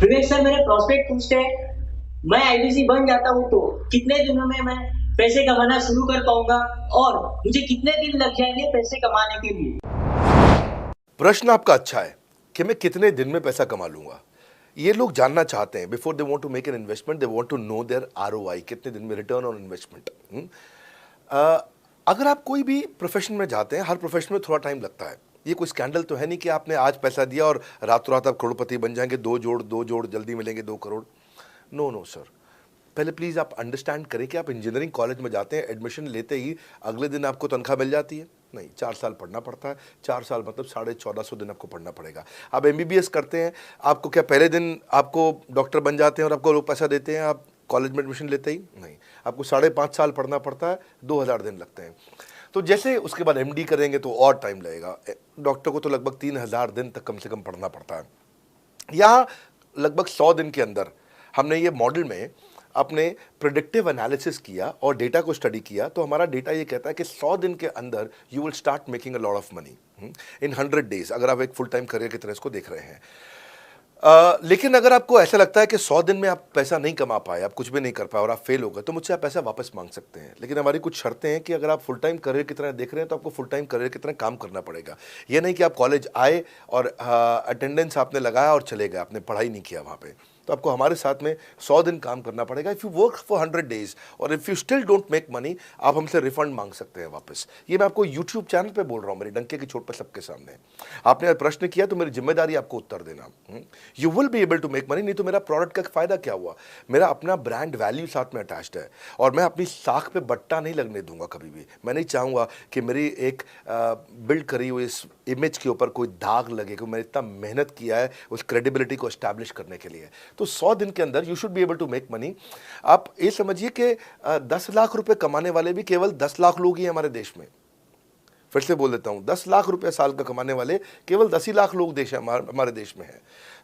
विवेक sir, मेरे prospect पूछते हैं, मैं आईबीसी बन जाता हूँ तो कितने दिनों में मैं पैसे कमाना शुरू कर पाऊंगा और मुझे कितने दिन लग जाएंगे पैसे कमाने के लिए। प्रश्न आपका अच्छा है कि मैं कितने दिन में पैसा कमा लूंगा। ये लोग जानना चाहते हैं। Before they want to make an investment, they want to know their ROI, कितने दिन में रिटर्न ऑन इन्वेस्टमेंट। अगर आप कोई भी प्रोफेशन में जाते हैं, हर प्रोफेशन में थोड़ा टाइम लगता है। ये कोई स्कैंडल तो है नहीं कि आपने आज पैसा दिया और रातों रात आप करोड़पति बन जाएंगे। दो जोड़ जल्दी मिलेंगे 2 करोड़। नो नो सर, पहले प्लीज़ आप अंडरस्टैंड करें कि आप इंजीनियरिंग कॉलेज में जाते हैं, एडमिशन लेते ही अगले दिन आपको तनख्वाह मिल जाती है। नहीं, 4 साल पढ़ना पड़ता है। 4 साल मतलब 1450 दिन आपको पढ़ना पड़ेगा। आप एमबीबीएस करते हैं, आपको क्या पहले दिन आपको डॉक्टर बन जाते हैं और आपको लोग पैसा देते हैं आप कॉलेज में एडमिशन लेते ही? नहीं, आपको 5.5 साल पढ़ना पड़ता है, 2000 दिन लगते हैं। तो जैसे उसके बाद एमडी करेंगे तो और टाइम लगेगा। डॉक्टर को तो लगभग 3000 दिन तक कम से कम पढ़ना पड़ता है। यहाँ लगभग 100 दिन के अंदर हमने ये मॉडल में अपने प्रिडिक्टिव एनालिसिस किया और डेटा को स्टडी किया, तो हमारा डेटा ये कहता है कि 100 दिन के अंदर you will start making a lot of money in 100 days, अगर आप एक फुल टाइम करियर की तरह इसको देख रहे हैं। लेकिन अगर आपको ऐसा लगता है कि 100 दिन में आप पैसा नहीं कमा पाए, आप कुछ भी नहीं कर पाए और आप फेल हो गए, तो मुझसे आप पैसा वापस मांग सकते हैं। लेकिन हमारी कुछ शर्तें हैं कि अगर आप फुल टाइम करियर की तरह देख रहे हैं तो आपको फुल टाइम करियर की तरह काम करना पड़ेगा। ये नहीं कि आप कॉलेज आए और अटेंडेंस आपने लगाया और चले गए, आपने पढ़ाई नहीं किया वहाँ पे। तो आपको हमारे साथ में 100 दिन काम करना पड़ेगा। If you work for 100 days और if you still don't make money, आप हमसे रिफंड मांग सकते हैं वापस। ये मैं आपको यूट्यूब चैनल पे बोल रहा हूँ, मेरे डंके की चोट पर सबके सामने। आपने प्रश्न किया तो मेरी जिम्मेदारी आपको उत्तर देना। You will be able to make money, नहीं तो मेरा प्रोडक्ट का फायदा क्या हुआ? मेरा अपना ब्रांड वैल्यू साथ में अटैच्ड है और मैं अपनी साख पे बट्टा नहीं लगने दूंगा कभी भी। मैं नहीं चाहूँगा कि मेरी एक बिल्ड करी हुई इस इमेज के ऊपर कोई दाग लगे, क्योंकि मैंने इतना मेहनत किया है उस क्रेडिबिलिटी को एस्टैब्लिश करने के लिए। तो 100 दिन के अंदर you should be able to make money. आप ये समझिए कि 10 लाख रुपए कमाने वाले भी केवल 10 लाख लोग ही हैं हमारे देश में। फिर से बोल देता हूं, 10 लाख रुपए साल का कमाने वाले केवल 10 ही लाख लोग देश हमारे देश में हैं।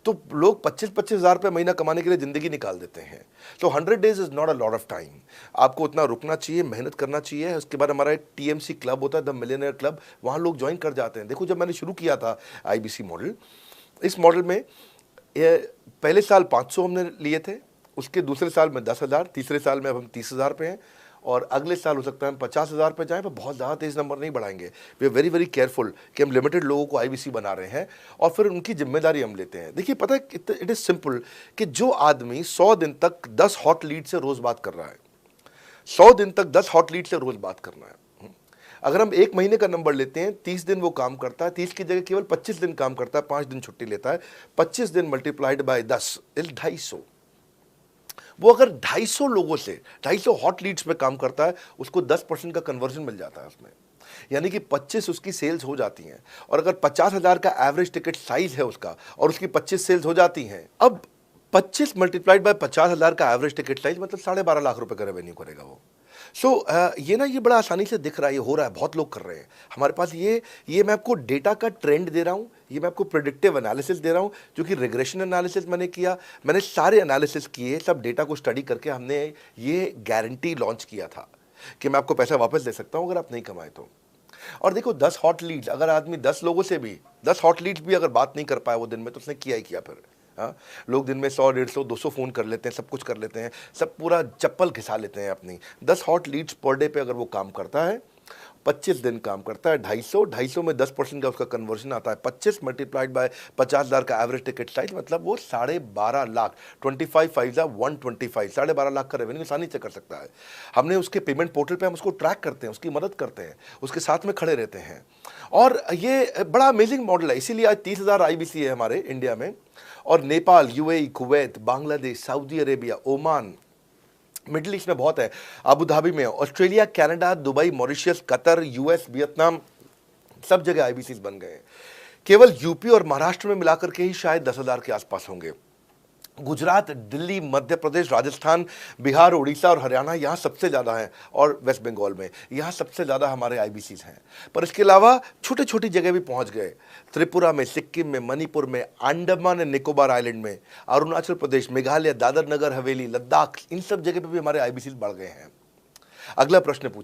तो लोग 25-25 हज़ार रुपये महीना कमाने के लिए ज़िंदगी निकाल देते हैं। तो 100 days is not a lot of time. आपको उतना रुकना चाहिए, मेहनत करना चाहिए। उसके बाद हमारा एक टीएमसी क्लब होता है, द मिलियनेयर क्लब, वहाँ लोग ज्वाइन कर जाते हैं। देखो, जब मैंने शुरू किया था आईबीसी मॉडल, इस मॉडल में पहले साल 500 हमने लिए थे, उसके दूसरे साल में 10,000, तीसरे साल में अब हम 30,000 पे हैं और अगले साल हो सकता है हम 50,000 पे जाएं, पर बहुत ज़्यादा तेज़ नंबर नहीं बढ़ाएंगे। We are very very careful कि हम लिमिटेड लोगों को आईबीसी बना रहे हैं और फिर उनकी जिम्मेदारी हम लेते हैं। देखिए, पता है इट इज़ सिंपल कि जो आदमी 100 दिन तक 10 हॉट लीड से रोज़ बात कर रहा है, 100 दिन तक 10 हॉट लीड से रोज़ बात करना है। अगर हम 1 महीने का नंबर लेते हैं, 30 दिन वो काम करता है, 30 की जगह केवल 25 दिन काम करता है, 5 दिन छुट्टी लेता है, 25 दिन मल्टीप्लाइड बाय 10 इज 250। वो अगर 250 लोगों से 250 हॉट लीड्स पे काम करता है, उसको 10% का कन्वर्जन मिल जाता है उसमें, यानी कि 25 उसकी सेल्स हो जाती हैं। और अगर 50,000 का एवरेज टिकट साइज है उसका और उसकी 25 सेल्स हो जाती हैं, अब 25 मल्टीप्लाइड बाय 50,000 का एवरेज टिकट साइज मतलब 12.5 लाख रुपए का रेवेन्यू करेगा वो। ये बड़ा आसानी से दिख रहा है, ये हो रहा है, बहुत लोग कर रहे हैं हमारे पास। ये मैं आपको डेटा का ट्रेंड दे रहा हूँ, ये मैं आपको प्रेडिक्टिव एनालिसिस दे रहा हूँ, जो कि रिग्रेशन एनालिसिस मैंने किया। मैंने सारे एनालिसिस किए, सब डेटा को स्टडी करके हमने ये गारंटी लॉन्च किया था कि मैं आपको पैसा वापस दे सकता हूँ अगर आप नहीं कमाए तो। और देखो, 10 हॉट लीड्स, अगर आदमी 10 लोगों से भी 10 हॉट लीड्स भी अगर बात नहीं कर पाया वो दिन में, तो उसने किया ही किया फिर। हाँ, लोग दिन में 100, 150, 200 फ़ोन कर लेते हैं, सब कुछ कर लेते हैं, सब पूरा चप्पल घिसा लेते हैं अपनी। 10 हॉट लीड्स पर डे पे अगर वो काम करता है, 25 दिन काम करता है, 250 में 10% का उसका कन्वर्जन आता है, 25 मल्टीप्लाइड बाय 50,000 का एवरेज टिकट साइज, मतलब वो 12.5 लाख, 25 5 125, 12.5 लाख का रेवेन्यू आसानी से कर सकता है। हमने उसके पेमेंट पोर्टल पे हम उसको ट्रैक करते हैं, उसकी मदद करते हैं, उसके साथ में खड़े रहते हैं। और ये बड़ा अमेजिंग मॉडल है, इसीलिए आज 30,000 आईबीसी है हमारे इंडिया में। और Nepal, UAE, Kuwait, Bangladesh, Saudi Arabia, Oman, middle east में बहुत है, अबू धाबी में, Australia, Canada, Dubai, Mauritius, Qatar, US, Vietnam, सब जगह आईबीसी बन गए हैं। केवल यूपी और महाराष्ट्र में मिलाकर के ही शायद 10,000 के आसपास होंगे। गुजरात, दिल्ली, मध्य प्रदेश, राजस्थान, बिहार, उड़ीसा और हरियाणा, यहाँ सबसे ज़्यादा हैं, और वेस्ट बंगाल में यहाँ सबसे ज़्यादा हमारे आईबीसीज हैं। पर इसके अलावा छोटी छोटी जगह भी पहुँच गए, त्रिपुरा में, सिक्किम में, मणिपुर में, अंडमान एंड निकोबार आइलैंड में, अरुणाचल प्रदेश, मेघालय, दादर नगर हवेली, लद्दाख, इन सब जगह पर भी हमारे आईबीसीज बढ़ गए हैं। अगला प्रश्न पूछ।